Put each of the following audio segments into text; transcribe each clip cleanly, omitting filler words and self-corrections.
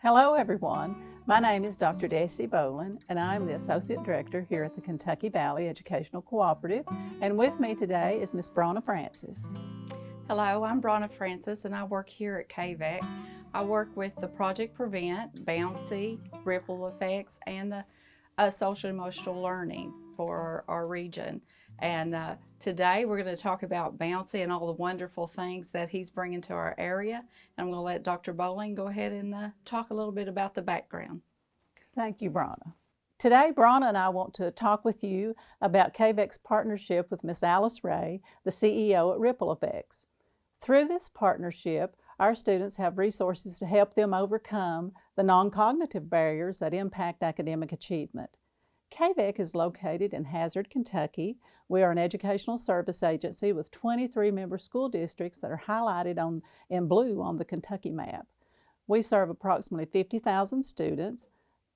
Hello everyone, my name is Dr. Dessie Bolin and I'm the Associate Director here at the Kentucky Valley Educational Cooperative, and with me today is Miss Bronna Francis. Hello, I'm Bronna Francis and I work here at KVEC. I work with the Project Prevent, Bouncy, Ripple Effects, and the social emotional learning for our region. And today we're going to talk about Bouncy and all the wonderful things that he's bringing to our area. And I'm going to let Dr. Bolin go ahead and talk a little bit about the background. Thank you, Bronna. Today, Bronna and I want to talk with you about KVEC's partnership with Miss Alice Ray, the CEO at Ripple Effects. Through this partnership, our students have resources to help them overcome the non-cognitive barriers that impact academic achievement. KVEC is located in Hazard, Kentucky. We are an educational service agency with 23 member school districts that are highlighted in blue on the Kentucky map. We serve approximately 50,000 students,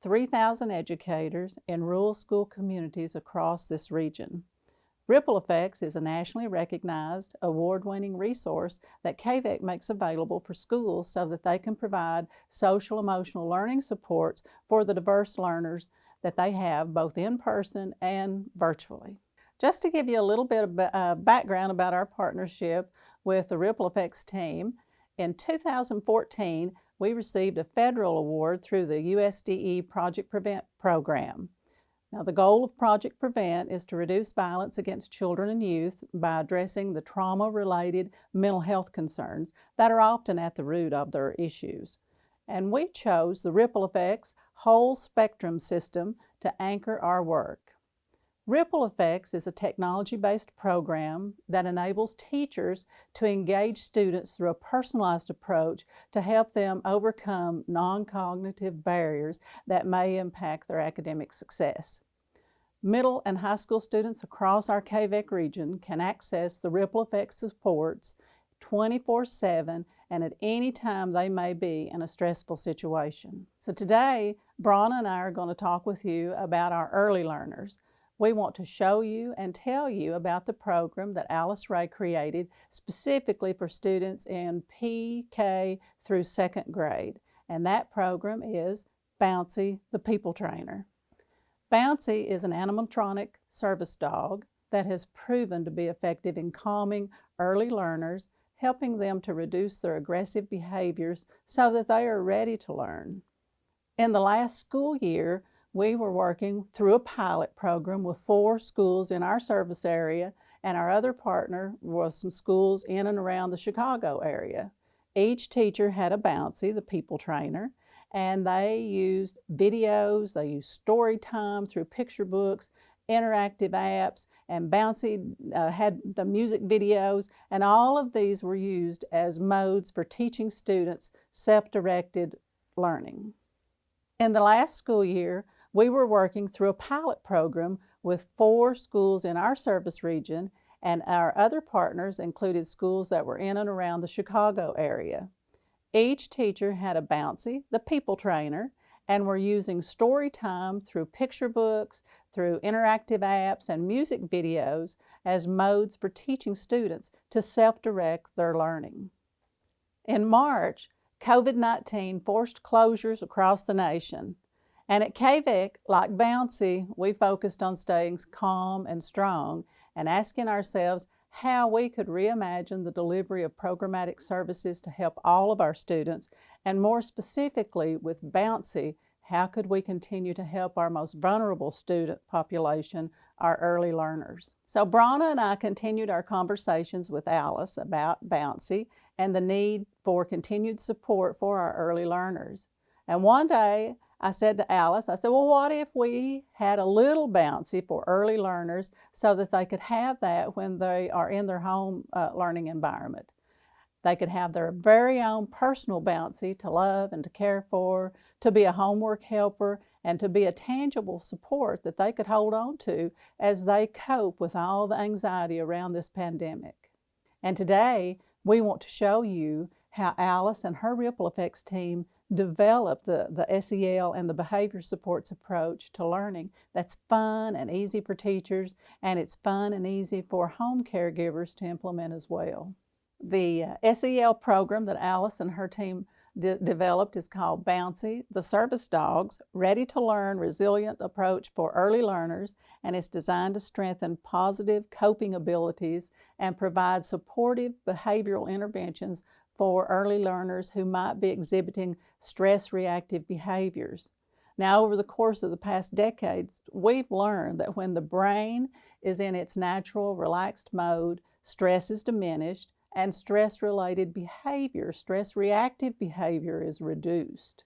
3,000 educators in rural school communities across this region. Ripple Effects is a nationally recognized, award-winning resource that KVEC makes available for schools so that they can provide social-emotional learning supports for the diverse learners that they have both in person and virtually. Just to give you a little bit of background about our partnership with the Ripple Effects team, in 2014, we received a federal award through the USDE Project Prevent program. Now, the goal of Project Prevent is to reduce violence against children and youth by addressing the trauma-related mental health concerns that are often at the root of their issues. And we chose the Ripple Effects whole spectrum system to anchor our work. Ripple Effects is a technology-based program that enables teachers to engage students through a personalized approach to help them overcome non-cognitive barriers that may impact their academic success. Middle and high school students across our KVEC region can access the Ripple Effects supports 24/7 and at any time they may be in a stressful situation. So today, Bronna and I are going to talk with you about our early learners. We want to show you and tell you about the program that Alice Ray created specifically for students in PK through second grade. And that program is Bouncy, the People Trainer. Bouncy is an animatronic service dog that has proven to be effective in calming early learners, helping them to reduce their aggressive behaviors so that they are ready to learn. In the last school year, we were working through a pilot program with 4 schools in our service area, and our other partner was some schools in and around the Chicago area. Each teacher had a Bouncy, the People Trainer, and they used videos, they used story time through picture books, interactive apps, and Bouncy had the music videos, and all of these were used as modes for teaching students self-directed learning. In the last school year, we were working through a pilot program with 4 schools in our service region, and our other partners included schools that were in and around the Chicago area. Each teacher had a Bouncy, the People Trainer, and were using story time through picture books, through interactive apps and music videos as modes for teaching students to self-direct their learning. In March, COVID-19 forced closures across the nation. And at KVEC, like Bouncy, we focused on staying calm and strong and asking ourselves how we could reimagine the delivery of programmatic services to help all of our students, and more specifically with Bouncy, how could we continue to help our most vulnerable student population, our early learners? So Bronna and I continued our conversations with Alice about Bouncy and the need for continued support for our early learners. And one day, I said to Alice, I said, well, what if we had a little Bouncy for early learners so that they could have that when they are in their home learning environment? They could have their very own personal Bouncy to love and to care for, to be a homework helper, and to be a tangible support that they could hold on to as they cope with all the anxiety around this pandemic. And today, we want to show you how Alice and her Ripple Effects team developed the SEL and the behavior supports approach to learning that's fun and easy for teachers, and it's fun and easy for home caregivers to implement as well. The SEL program that Alice and her team developed is called Bouncy, the Service Dog's ready-to-learn, resilient approach for early learners, and it's designed to strengthen positive coping abilities and provide supportive behavioral interventions for early learners who might be exhibiting stress-reactive behaviors. Now, over the course of the past decades, we've learned that when the brain is in its natural, relaxed mode, stress is diminished, and stress-related behavior, stress-reactive behavior is reduced.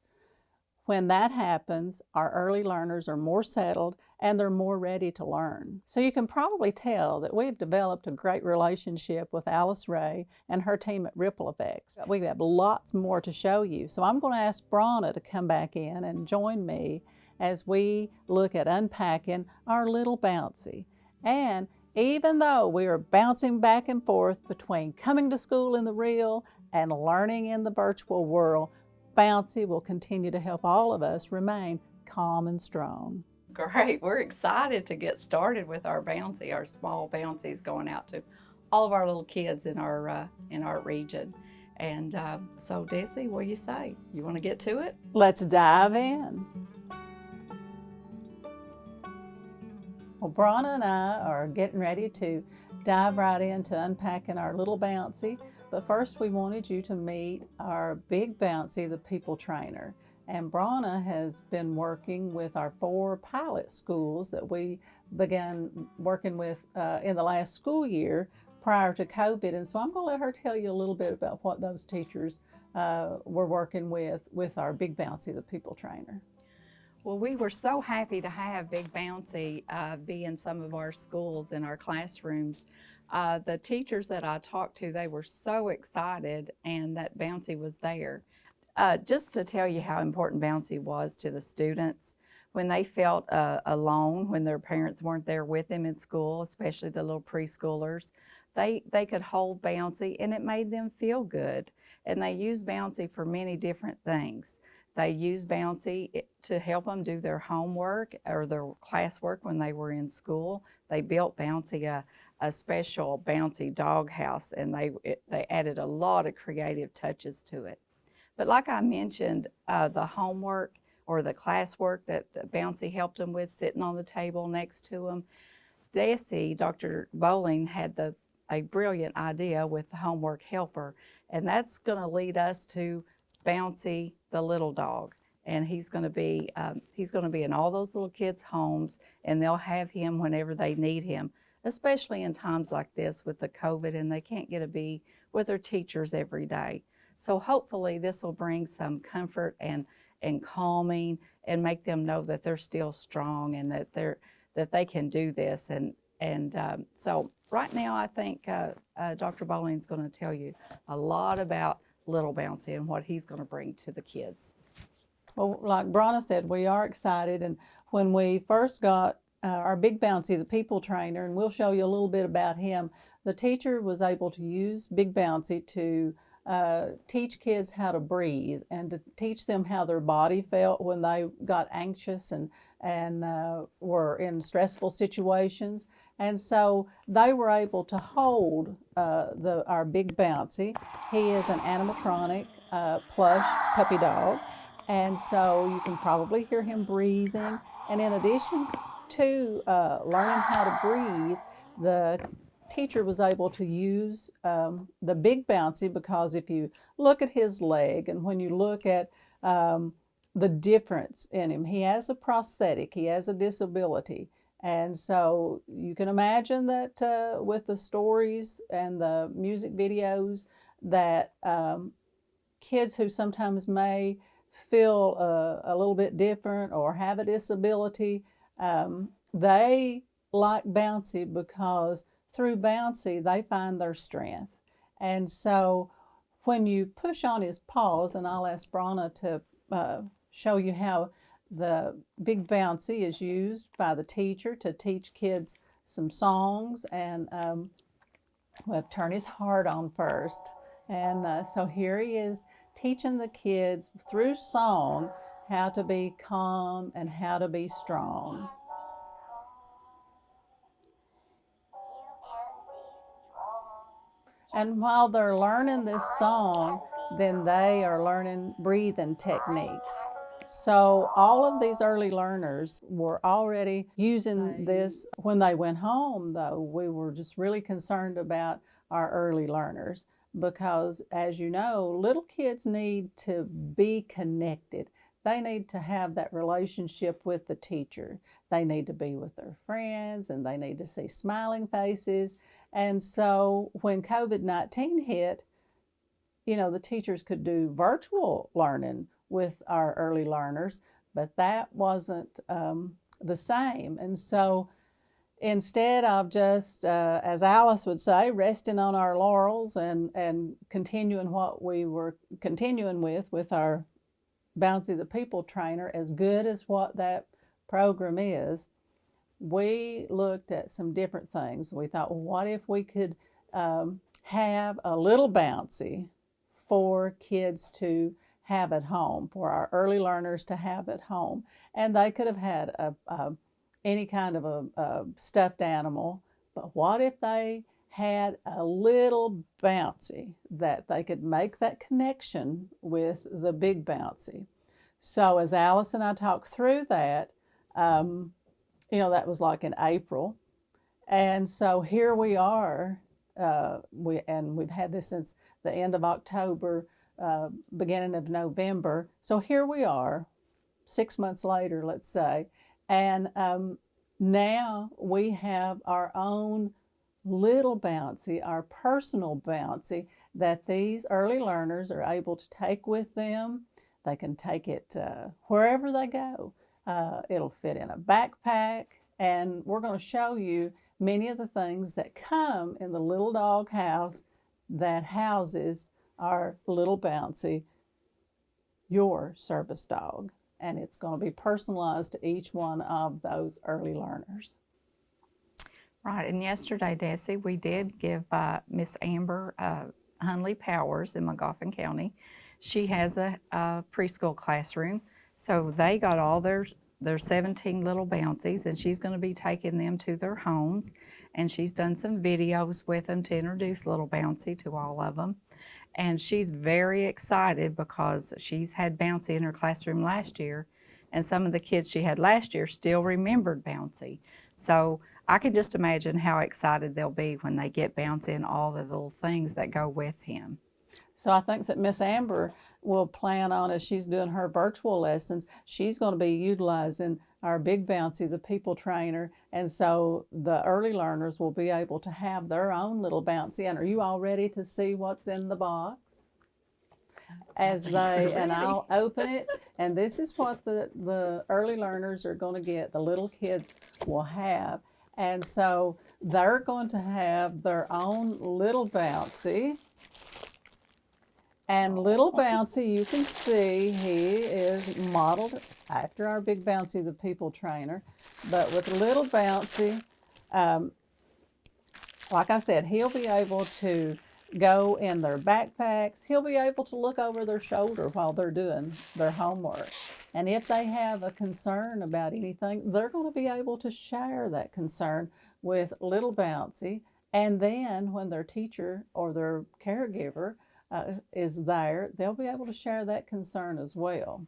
When that happens, our early learners are more settled and they're more ready to learn. So you can probably tell that we've developed a great relationship with Alice Ray and her team at Ripple Effects. We have lots more to show you. So I'm going to ask Bronna to come back in and join me as we look at unpacking our Little Bouncy. And even though we are bouncing back and forth between coming to school in the real and learning in the virtual world, Bouncy will continue to help all of us remain calm and strong. Great. We're excited to get started with our Bouncy, our small Bouncies going out to all of our little kids in our region. And so, Dessie, what do you say? You want to get to it? Let's dive in. Well, Bronna and I are getting ready to dive right into unpacking our Little Bouncy. But first, we wanted you to meet our Big Bouncy, the people trainer. And Bronna has been working with our 4 pilot schools that we began working with in the last school year prior to COVID. And so I'm going to let her tell you a little bit about what those teachers were working with our Big Bouncy, the people trainer. Well, we were so happy to have Big Bouncy be in some of our schools, in our classrooms. The teachers that I talked to, they were so excited and that Bouncy was there. Just to tell you how important Bouncy was to the students, when they felt alone, when their parents weren't there with them in school, especially the little preschoolers, they could hold Bouncy and it made them feel good. And they used Bouncy for many different things. They used Bouncy to help them do their homework or their classwork when they were in school. They built Bouncy a special Bouncy dog house, and they added a lot of creative touches to it. But like I mentioned, the homework or the classwork that Bouncy helped them with, sitting on the table next to them, Dessie, Dr. Bowling, had a brilliant idea with the homework helper, and that's going to lead us to Bouncy, the little dog. And he's going to be in all those little kids' homes, and they'll have him whenever they need him, especially in times like this with the COVID, and they can't get to be with their teachers every day. So hopefully this will bring some comfort and calming and make them know that they're still strong and that they can do this. So right now I think Dr. Bowling's going to tell you a lot about Little Bouncy and what he's going to bring to the kids. Well, like Bronna said, we are excited, and when we first got our Big Bouncy, the people trainer, and we'll show you a little bit about him, the teacher was able to use Big Bouncy to teach kids how to breathe and to teach them how their body felt when they got anxious and were in stressful situations. And so they were able to hold our Big Bouncy. He is an animatronic plush puppy dog. And so you can probably hear him breathing. And in addition to learning how to breathe, the teacher was able to use the Big Bouncy, because if you look at his leg and when you look at the difference in him, he has a prosthetic, he has a disability. And so you can imagine that with the stories and the music videos that kids who sometimes may feel a little bit different or have a disability, they like Bouncy because through Bouncy they find their strength. And so when you push on his paws, and I'll ask Bronna to show you how the Big Bouncy is used by the teacher to teach kids some songs, and we'll turn his heart on first. And so here he is teaching the kids through song how to be calm and how to be strong. And while they're learning this song, then they are learning breathing techniques. So all of these early learners were already using this. When they went home, though, we were just really concerned about our early learners because, as you know, little kids need to be connected. They need to have that relationship with the teacher. They need to be with their friends, and they need to see smiling faces. And so when COVID-19 hit, you know, the teachers could do virtual learning with our early learners, but that wasn't the same. And so instead of just, as Alice would say, resting on our laurels and continuing what we were continuing with our Bouncy the People Trainer, as good as what that program is, we looked at some different things. We thought, well, what if we could have a Little Bouncy for kids to have at home, for our early learners to have at home. And they could have had any kind of a stuffed animal, but what if they had a Little Bouncy that they could make that connection with the Big Bouncy? So as Alice and I talked through that, you know, that was like in April. And so here we are, we've had this since the end of October, beginning of November. So here we are, 6 months later, let's say, and now we have our own Little Bouncy, our personal Bouncy, that these early learners are able to take with them. They can take it wherever they go. It'll fit in a backpack, and we're going to show you many of the things that come in the little dog house that houses our Little Bouncy, your service dog. And it's going to be personalized to each one of those early learners. Right, and yesterday, Dessie, we did give Miss Amber Hunley Powers in McGoffin County. She has a preschool classroom, so they got all their 17 Little Bouncies, and she's going to be taking them to their homes, and she's done some videos with them to introduce Little Bouncy to all of them. And she's very excited because she's had Bouncy in her classroom last year, and some of the kids she had last year still remembered Bouncy. So I can just imagine how excited they'll be when they get Bouncy and all the little things that go with him. So I think that Miss Amber will plan on, as she's doing her virtual lessons, she's going to be utilizing our Big Bouncy, the People Trainer, and so the early learners will be able to have their own Little Bouncy. And are you all ready to see what's in the box? As they, and I'll open it, and this is what the early learners are going to get, the little kids will have. And so they're going to have their own Little Bouncy. And Little Bouncy, you can see he is modeled after our Big Bouncy, the People Trainer. But with Little Bouncy, like I said, he'll be able to go in their backpacks. He'll be able to look over their shoulder while they're doing their homework. And if they have a concern about anything, they're going to be able to share that concern with Little Bouncy. And then when their teacher or their caregiver is there, they'll be able to share that concern as well.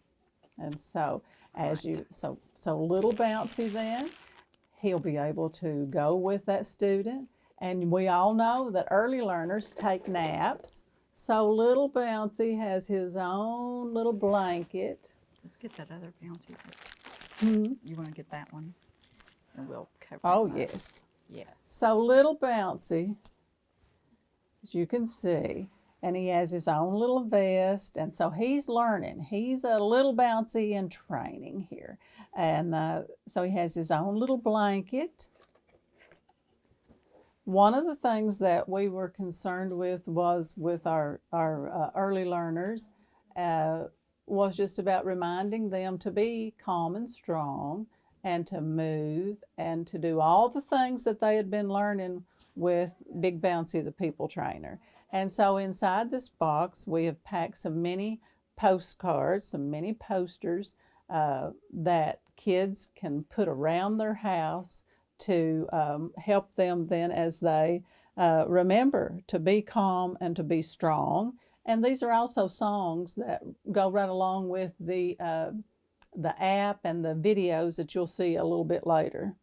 And so so Little Bouncy then, he'll be able to go with that student. And we all know that early learners take naps. So Little Bouncy has his own little blanket. Let's get that other Bouncy. You want to get that one? And we'll cover it. Oh, yes. Yeah. So Little Bouncy, as you can see, and he has his own little vest, and so he's learning. He's a Little Bouncy in training here. And so he has his own little blanket. One of the things that we were concerned with was with our early learners was just about reminding them to be calm and strong and to move and to do all the things that they had been learning with Big Bouncy, the People Trainer. And so inside this box, we have packed some mini postcards, some mini posters that kids can put around their house to help them then as they remember to be calm and to be strong And these are also songs that go right along with the app and the videos that you'll see a little bit later.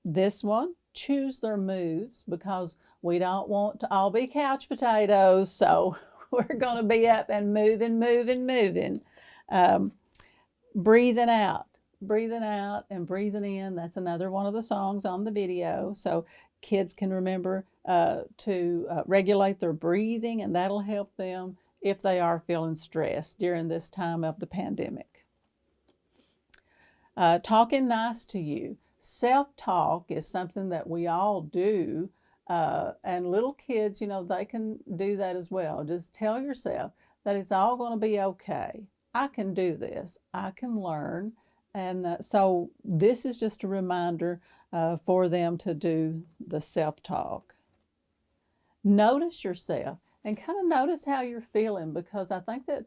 This one, choose their moves, because we don't want to all be couch potatoes, so we're going to be up and moving, moving, moving. Breathing out and breathing in. That's another one of the songs on the video. So kids can remember to regulate their breathing, and that'll help them if they are feeling stressed during this time of the pandemic. Talking nice to you. Self-talk is something that we all do, and little kids, they can do that as well. Just tell yourself that it's all going to be okay. I can do this. I can learn. And so this is just a reminder for them to do the self-talk. Notice yourself and kind of notice how you're feeling, because I think that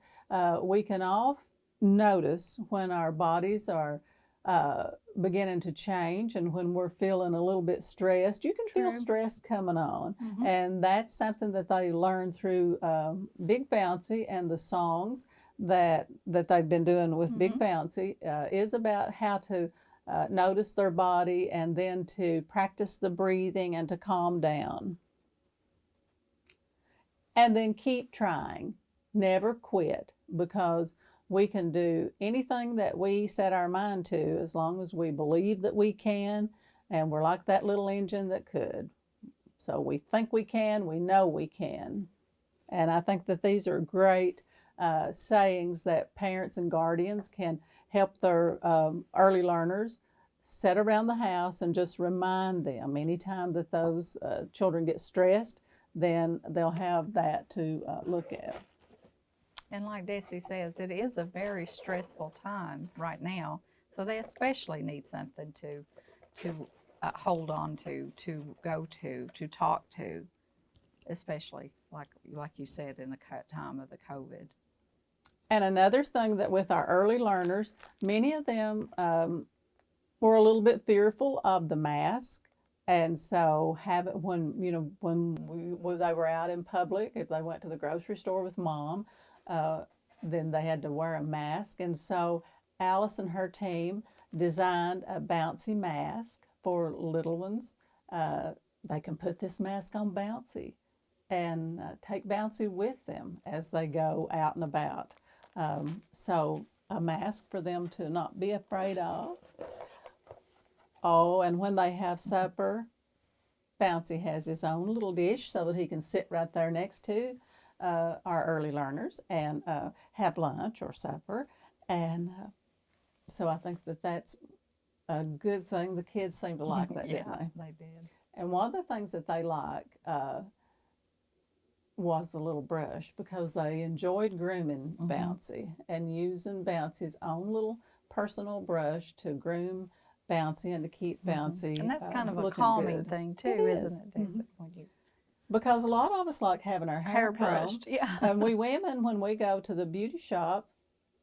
we can all notice when our bodies are beginning to change, and when we're feeling a little bit stressed. You can feel stress coming on, and that's something that they learn through Big Bouncy, and the songs that they've been doing with Big Bouncy is about how to notice their body, and then to practice the breathing and to calm down. And then keep trying. Never quit, because we can do anything that we set our mind to as long as we believe that we can, and we're like that little engine that could. So we think we can, we know we can. And I think that these are great sayings that parents and guardians can help their early learners set around the house and just remind them anytime that those children get stressed, then they'll have that to look at. And like Dessie says, it is a very stressful time right now, so they especially need something to hold on to go to talk to, especially like you said, in the time of the COVID. And another thing that with our early learners, many of them were a little bit fearful of the mask. And so when they were out in public, if they went to the grocery store with mom, then they had to wear a mask. And so Alice and her team designed a bouncy mask for little ones. They can put this mask on Bouncy and take Bouncy with them as they go out and about. So a mask for them to not be afraid of. Oh, and when they have supper, Bouncy has his own little dish so that he can sit right there next to our early learners and have lunch or supper. And so I think that that's a good thing. The kids seem to like that, didn't they? They did. And one of the things that they liked was the little brush, because they enjoyed grooming Bouncy and using Bouncy's own little personal brush to groom Bouncy and to keep Bouncy and that's kind of a looking calming good. thing too, isn't it, Dessie? When you Because a lot of us like having our hair brushed, combed. And we women, when we go to the beauty shop,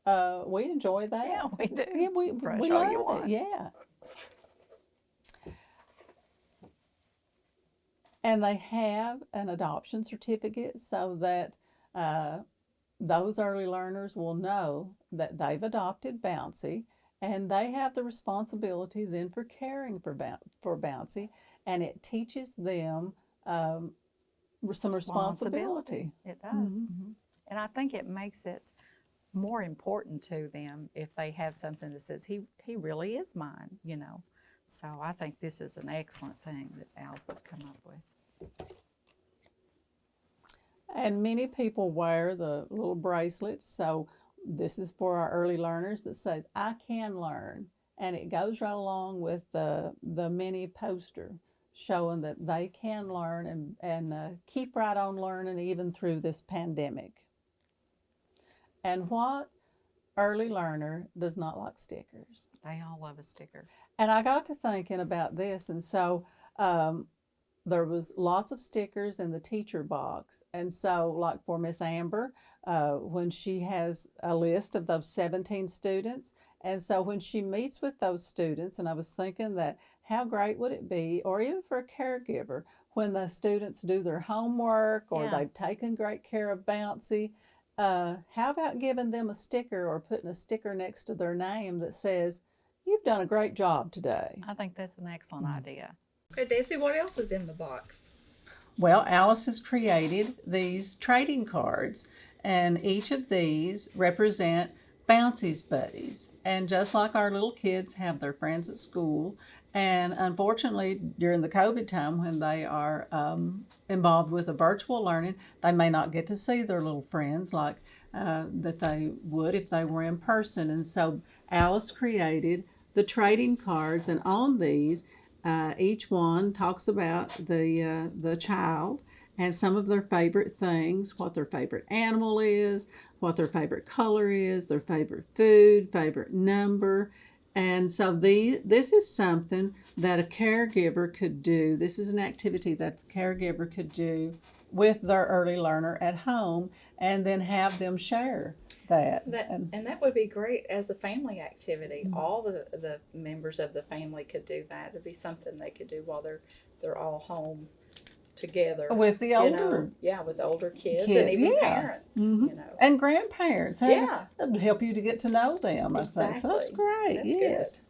we enjoy that. Yeah, we do. Yeah, we love it. Yeah. And they have an adoption certificate so that those early learners will know that they've adopted Bouncy, and they have the responsibility then for caring for Bouncy, and it teaches them some responsibility. It does. And I think it makes it more important to them if they have something that says, he really is mine, So I think this is an excellent thing that Alice has come up with. And many people wear the little bracelets, so this is for our early learners that says, I can learn. And it goes right along with the mini poster showing that they can learn and keep right on learning even through this pandemic. And what early learner does not like stickers? They all love a sticker. And I got to thinking about this, and so there was lots of stickers in the teacher box. And so like for Miss Amber, when she has a list of those 17 students, and so when she meets with those students, and I was thinking that how great would it be, or even for a caregiver, when the students do their homework or Yeah. they've taken great care of Bouncy, how about giving them a sticker or putting a sticker next to their name that says, "You've done a great job today"? I think that's an excellent idea. Okay, Dessie, what else is in the box? Well, Alice has created these trading cards, and each of these represent Bouncy's buddies. And just like our little kids have their friends at school, and unfortunately, during the COVID time when they are involved with a virtual learning, they may not get to see their little friends like that they would if they were in person. And so Alice created the trading cards, and on these, each one talks about the child and some of their favorite things, what their favorite animal is, what their favorite color is, their favorite food, favorite number. And so this is something that a caregiver could do. This is an activity that the caregiver could do with their early learner at home and then have them share that. And that would be great as a family activity. All the members of the family could do that. It'd be something they could do while they're all home together. With the older with older kids and even parents. And grandparents. Yeah. It'll help you to get to know them, I think. So that's great. That's yes. Good.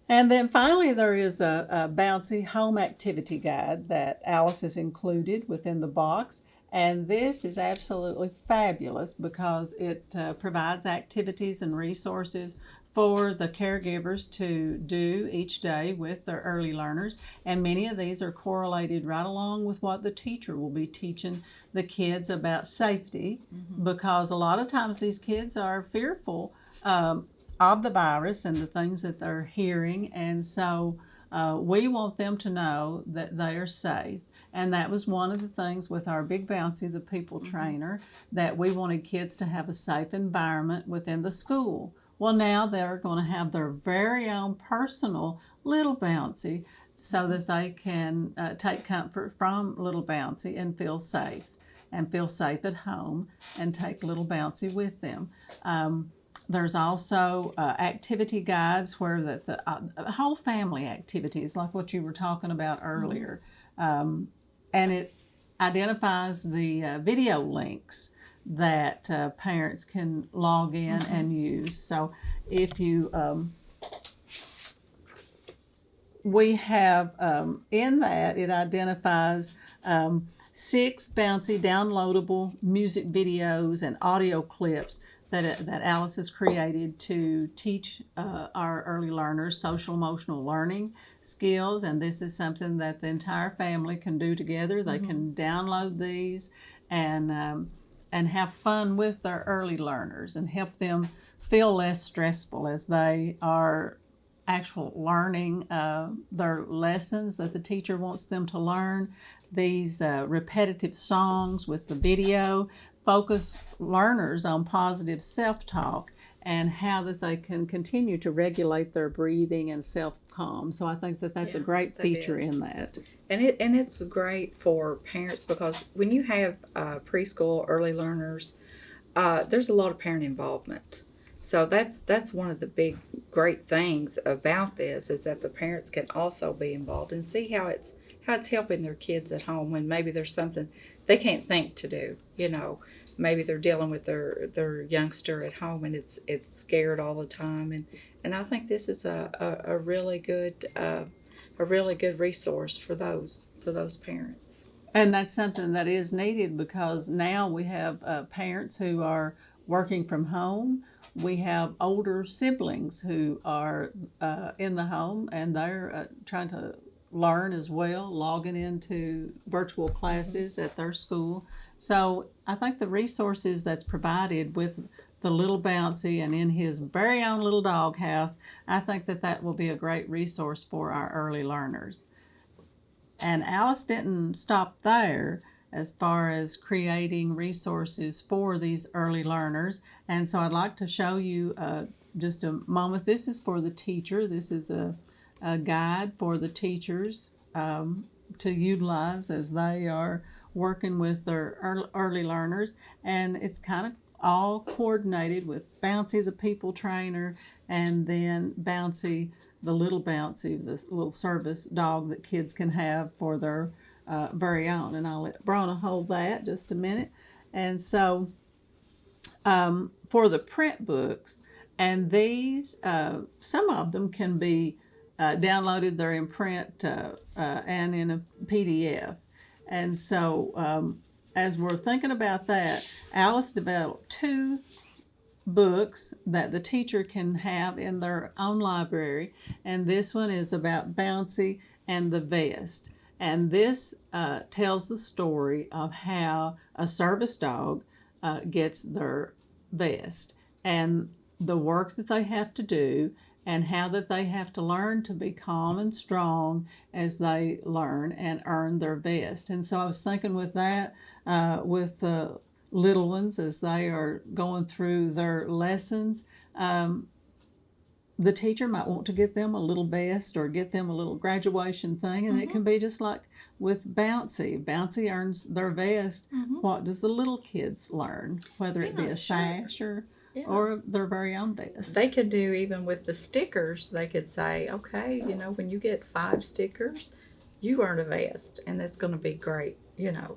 And then finally, there is a Bouncy home activity guide that Alice has included within the box. And this is absolutely fabulous because it provides activities and resources for the caregivers to do each day with their early learners. And many of these are correlated right along with what the teacher will be teaching the kids about safety, because a lot of times these kids are fearful of the virus and the things that they're hearing. And so we want them to know that they are safe. And that was one of the things with our Big Bouncy, the people trainer, that we wanted kids to have a safe environment within the school. Well, now they're going to have their very own personal Little Bouncy so that they can take comfort from Little Bouncy and feel safe at home and take Little Bouncy with them. There's also activity guides where the whole family activities, like what you were talking about earlier. And it identifies the video links that parents can log in and use. So if you, we have in that, it identifies 6 Bouncy downloadable music videos and audio clips that Alice has created to teach our early learners social emotional learning skills. And this is something that the entire family can do together. They can download these and have fun with their early learners and help them feel less stressful as they are actual learning their lessons that the teacher wants them to learn. These repetitive songs with the video focus learners on positive self-talk and how that they can continue to regulate their breathing and self-calm. So I think that that's a great feature in that. And it's great for parents because when you have preschool early learners, there's a lot of parent involvement. So that's one of the big great things about this is that the parents can also be involved and see how it's helping their kids at home when maybe there's something they can't think to do. Maybe they're dealing with their youngster at home and it's scared all the time. And I think this is a really good resource for those parents. And that's something that is needed because now we have parents who are working from home. We have older siblings who are in the home and they're trying to learn as well, logging into virtual classes at their school. So I think the resources that's provided with the Little Bouncy and in his very own little dog house, I think that will be a great resource for our early learners. And Alice didn't stop there as far as creating resources for these early learners. And so I'd like to show you just a moment. This is for the teacher. This is a guide for the teachers to utilize as they are working with their early learners. And it's kind of all coordinated with Bouncy the people trainer and then Bouncy the Little Bouncy, this little service dog that kids can have for their very own. And I'll let Bronna hold that just a minute. And so for the print books, and these, some of them can be downloaded, they're in print and in a PDF. And so as we're thinking about that, Alice developed 2 books that the teacher can have in their own library, and this one is about Bouncy and the vest. And this tells the story of how a service dog gets their vest and the work that they have to do, and how that they have to learn to be calm and strong as they learn and earn their vest. And so I was thinking with that, with the little ones as they are going through their lessons, the teacher might want to get them a little vest or get them a little graduation thing, and it can be just like with Bouncy. Bouncy earns their vest. What does the little kids learn? Whether it be a sash or their very own vest. They could do, even with the stickers, they could say, okay, you know, when you get 5 stickers, you earn a vest, and that's going to be great, you know.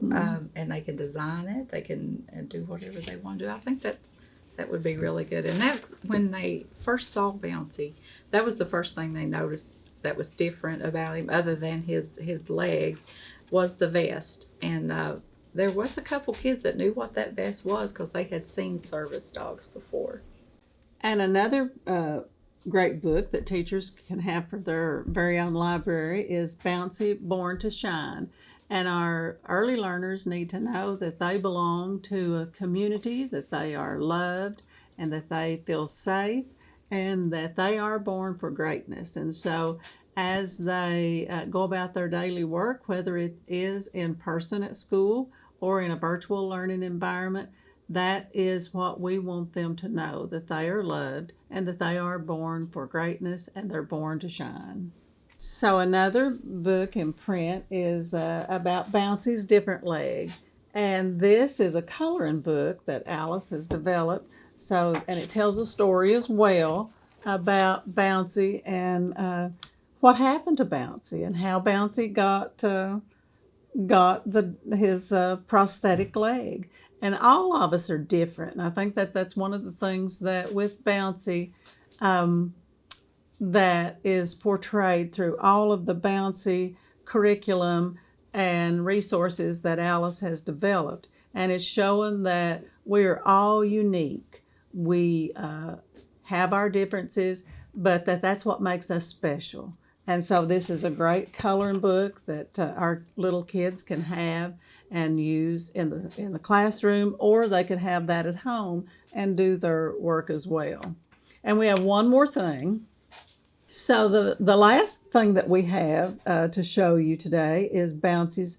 And they can design it, they can do whatever they want to do. I think that would be really good. And that's when they first saw Bouncy, that was the first thing they noticed that was different about him, other than his leg, was the vest. And there was a couple kids that knew what that vest was because they had seen service dogs before. And another great book that teachers can have for their very own library is Bouncy, Born to Shine. And our early learners need to know that they belong to a community, that they are loved, and that they feel safe, and that they are born for greatness. And so as they go about their daily work, whether it is in person at school or in a virtual learning environment, that is what we want them to know, that they are loved and that they are born for greatness and they're born to shine. So another book in print is about Bouncy's different leg. And this is a coloring book that Alice has developed. And it tells a story as well about Bouncy and what happened to Bouncy and how Bouncy got his prosthetic leg. And all of us are different. And I think that that's one of the things that with Bouncy that is portrayed through all of the Bouncy curriculum and resources that Alice has developed. And it's showing that we're all unique. We have our differences, but that's what makes us special. And so this is a great coloring book that our little kids can have and use in the classroom, or they could have that at home and do their work as well. And we have one more thing. So the last thing that we have to show you today is Bouncy's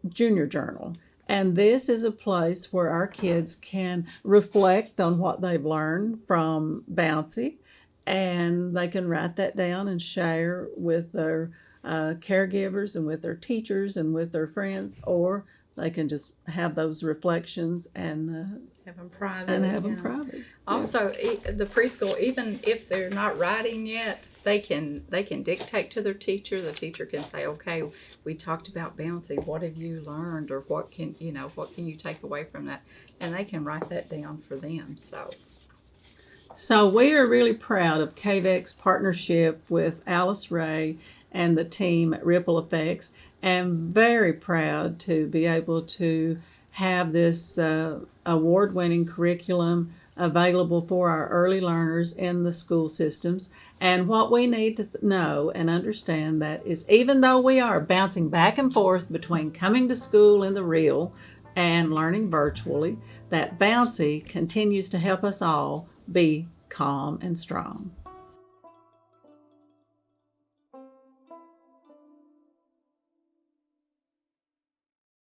Junior Journal. And this is a place where our kids can reflect on what they've learned from Bouncy, and they can write that down and share with their caregivers and with their teachers and with their friends, or they can just have those reflections and have them private. Also, the preschool, even if they're not writing yet, they can dictate to their teacher. The teacher can say, okay, we talked about Bouncy. What have you learned, or what can you take away from that? And they can write that down for them. So we are really proud of KVEC's partnership with Alice Ray and the team at Ripple Effects, and very proud to be able to have this award-winning curriculum available for our early learners in the school systems. And what we need to know and understand that is, even though we are bouncing back and forth between coming to school in the real and learning virtually, that Bouncy continues to help us all be calm and strong.